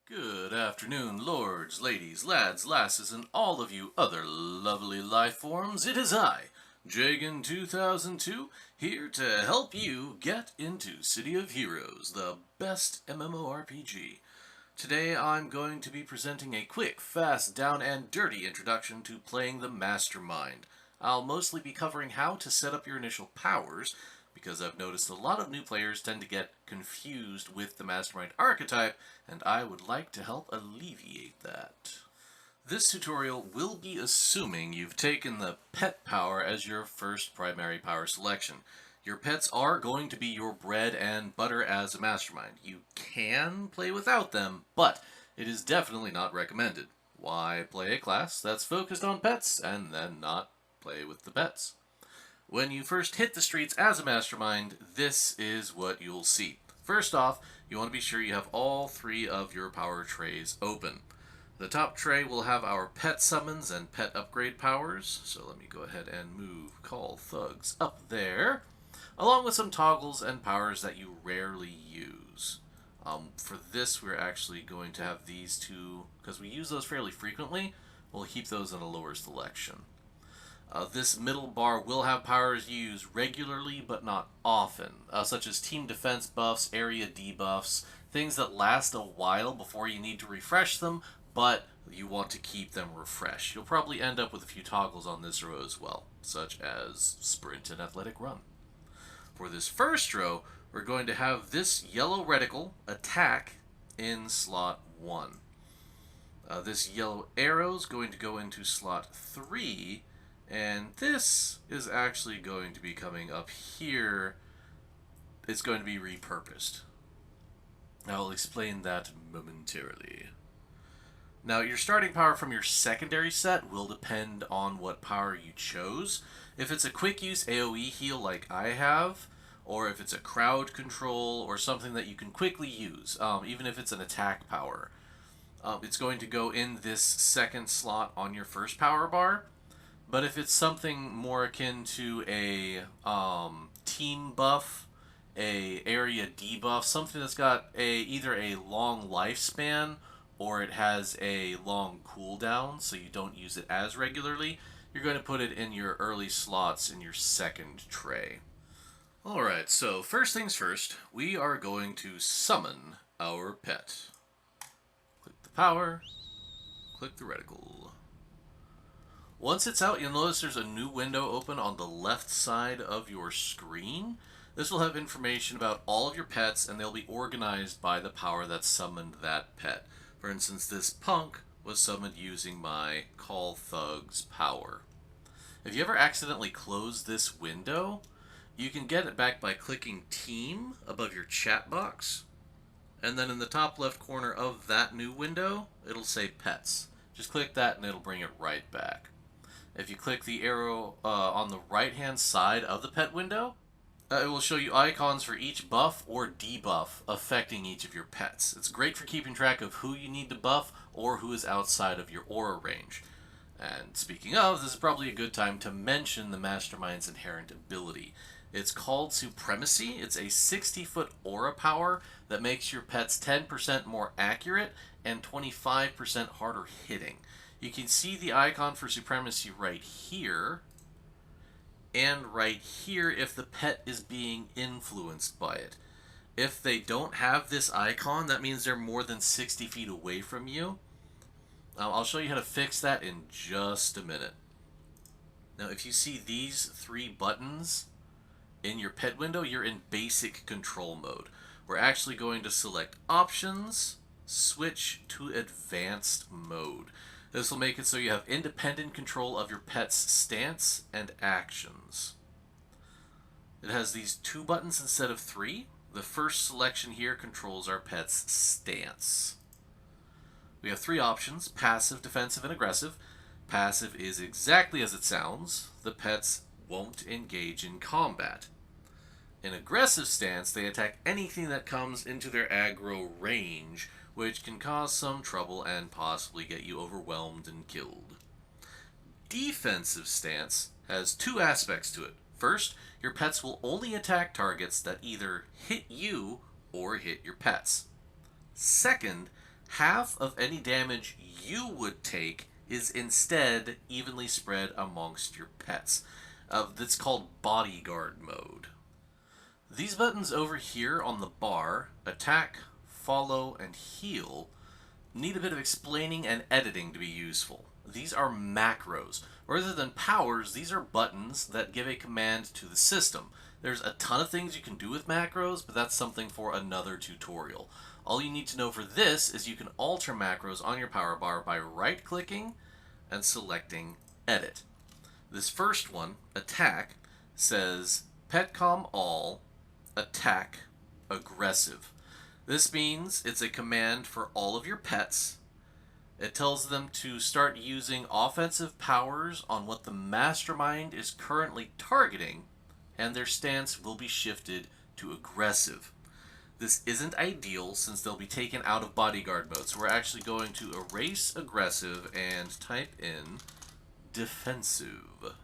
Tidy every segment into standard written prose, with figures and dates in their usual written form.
Good afternoon, lords, ladies, lads, lasses, and all of you other lovely life forms. It is I, Jeagan2002, here to help you get into City of Heroes, the best MMORPG. Today I'm going to be presenting a quick, fast, down and dirty introduction to playing the Mastermind. I'll mostly be covering how to set up your initial powers, because I've noticed a lot of new players tend to get confused with the Mastermind archetype, and I would like to help alleviate that. This tutorial will be assuming you've taken the pet power as your first primary power selection. Your pets are going to be your bread and butter as a Mastermind. You can play without them, but it is definitely not recommended. Why play a class that's focused on pets and then not play with the pets? When you first hit the streets as a Mastermind, this is what you'll see. First off, you want to be sure you have all three of your power trays open. The top tray will have our pet summons and pet upgrade powers, so let me go ahead and move Call Thugs up there, along with some toggles and powers that you rarely use. For this, we're actually going to have these two, because we use those fairly frequently, we'll keep those in a lower selection. This middle bar will have powers used regularly but not often, such as team defense buffs, area debuffs, things that last a while before you need to refresh them, but you want to keep them refreshed. You'll probably end up with a few toggles on this row as well, such as sprint and athletic run. For this first row, we're going to have this yellow reticle attack in slot 1. This yellow arrow is going to go into slot 3, and this is actually going to be coming up here. It's going to be repurposed. I'll explain that momentarily. Now, your starting power from your secondary set will depend on what power you chose. If it's a quick use AoE heal like I have, or if it's a crowd control or something that you can quickly use, even if it's an attack power, it's going to go in this second slot on your first power bar. But if it's something more akin to a team buff, a area debuff, something that's got either a long lifespan or it has a long cooldown, so you don't use it as regularly, you're going to put it in your early slots in your second tray. Alright, so first things first, we are going to summon our pet. Click the power, click the reticle. Once it's out, you'll notice there's a new window open on the left side of your screen. This will have information about all of your pets, and they'll be organized by the power that summoned that pet. For instance, this punk was summoned using my Call Thugs power. If you ever accidentally close this window, you can get it back by clicking Team above your chat box, and then in the top left corner of that new window, it'll say Pets. Just click that and it'll bring it right back. If you click the arrow on the right-hand side of the pet window, it will show you icons for each buff or debuff affecting each of your pets. It's great for keeping track of who you need to buff or who is outside of your aura range. And speaking of, this is probably a good time to mention the Mastermind's inherent ability. It's called Supremacy. It's a 60-foot aura power that makes your pets 10% more accurate and 25% harder hitting. You can see the icon for Supremacy right here, and right here if the pet is being influenced by it. If they don't have this icon, that means they're more than 60 feet away from you. I'll show you how to fix that in just a minute. Now, if you see these three buttons in your pet window, you're in basic control mode. We're actually going to select Options, switch to Advanced mode. This will make it so you have independent control of your pet's stance and actions. It has these two buttons instead of three. The first selection here controls our pet's stance. We have three options: passive, defensive, and aggressive. Passive is exactly as it sounds. The pets won't engage in combat. In aggressive stance, they attack anything that comes into their aggro range, which can cause some trouble and possibly get you overwhelmed and killed. Defensive stance has two aspects to it. First, your pets will only attack targets that either hit you or hit your pets. Second, half of any damage you would take is instead evenly spread amongst your pets. That's called bodyguard mode. These buttons over here on the bar, attack, follow, and heal, need a bit of explaining and editing to be useful. These are macros. Rather than powers, these are buttons that give a command to the system. There's a ton of things you can do with macros, but that's something for another tutorial. All you need to know for this is you can alter macros on your power bar by right-clicking and selecting Edit. This first one, Attack, says Petcom All, Attack, Aggressive. This means it's a command for all of your pets. It tells them to start using offensive powers on what the Mastermind is currently targeting, and their stance will be shifted to aggressive. This isn't ideal since they'll be taken out of bodyguard mode, so we're actually going to erase aggressive and type in defensive.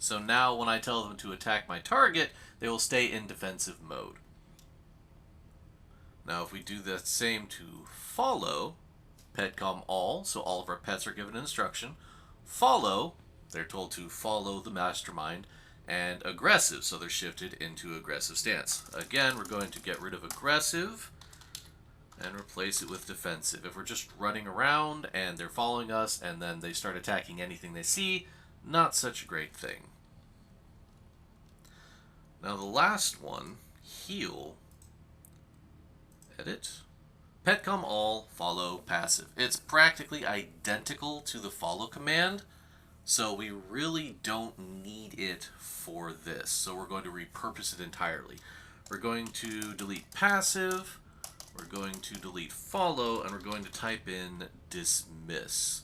So now when I tell them to attack my target, they will stay in defensive mode. Now if we do the same to follow, Petcom All, so all of our pets are given instruction. Follow, they're told to follow the Mastermind. And aggressive, so they're shifted into aggressive stance. Again, we're going to get rid of aggressive and replace it with defensive. If we're just running around and they're following us and then they start attacking anything they see, not such a great thing. Now the last one, heal, edit, Petcom All, follow, passive. It's practically identical to the follow command, so we really don't need it for this. So we're going to repurpose it entirely. We're going to delete passive, we're going to delete follow, and we're going to type in dismiss.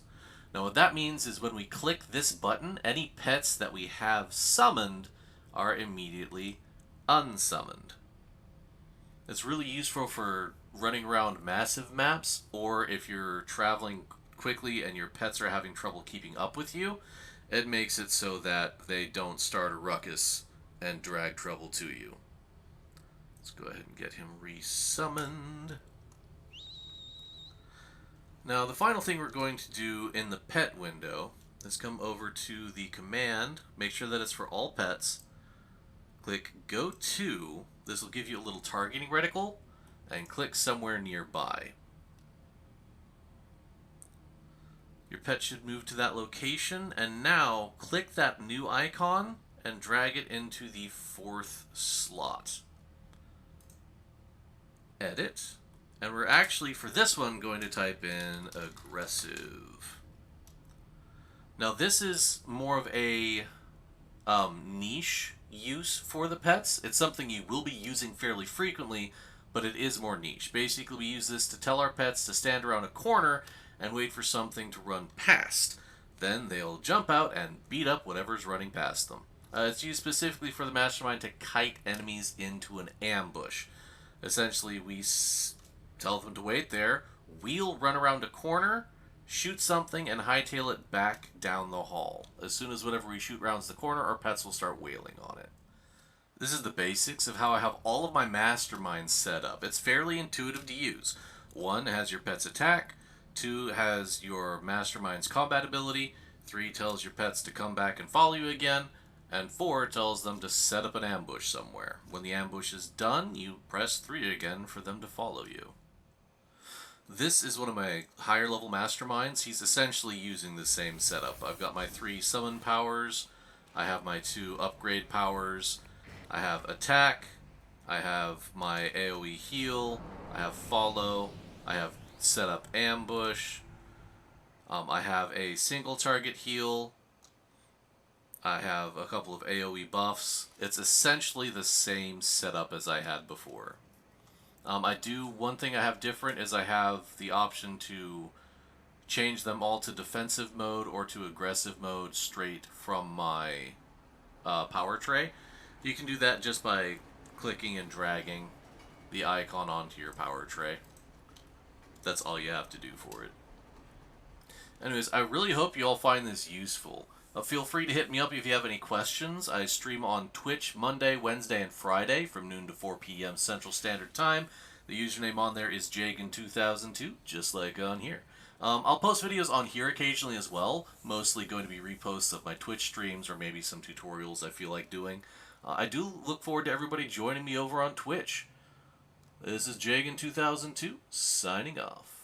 Now what that means is when we click this button, any pets that we have summoned are immediately unsummoned. It's really useful for running around massive maps, or if you're traveling quickly and your pets are having trouble keeping up with you, it makes it so that they don't start a ruckus and drag trouble to you. Let's go ahead and get him resummoned. Now the final thing we're going to do in the pet window is come over to the command, make sure that it's for all pets, click Go To, this will give you a little targeting reticle, and click somewhere nearby. Your pet should move to that location, and now click that new icon and drag it into the 4th slot. Edit, and we're actually, for this one, going to type in aggressive. Now this is more of a niche use for the pets. It's something you will be using fairly frequently, but it is more niche. Basically, we use this to tell our pets to stand around a corner and wait for something to run past. Then they'll jump out and beat up whatever's running past them. It's used specifically for the Mastermind to kite enemies into an ambush. Essentially, we tell them to wait there, we'll run around a corner, shoot something, and hightail it back down the hall. As soon as whatever we shoot rounds the corner, our pets will start wailing on it. This is the basics of how I have all of my Masterminds set up. It's fairly intuitive to use. 1 has your pet's attack, 2 has your Mastermind's combat ability, 3 tells your pets to come back and follow you again, and 4 tells them to set up an ambush somewhere. When the ambush is done, you press 3 again for them to follow you. This is one of my higher level Masterminds. He's essentially using the same setup. I've got my 3 summon powers, I have my 2 upgrade powers, I have attack, I have my AoE heal, I have follow, I have set up ambush, I have a single target heal, I have a couple of AoE buffs. It's essentially the same setup as I had before. One thing I have different is I have the option to change them all to defensive mode or to aggressive mode straight from my power tray. You can do that just by clicking and dragging the icon onto your power tray. That's all you have to do for it. Anyways, I really hope you all find this useful. Feel free to hit me up if you have any questions. I stream on Twitch Monday, Wednesday, and Friday from noon to 4 p.m. Central Standard Time. The username on there is Jeagan2002, just like on here. I'll post videos on here occasionally as well, mostly going to be reposts of my Twitch streams or maybe some tutorials I feel like doing. I do look forward to everybody joining me over on Twitch. This is Jeagan2002, signing off.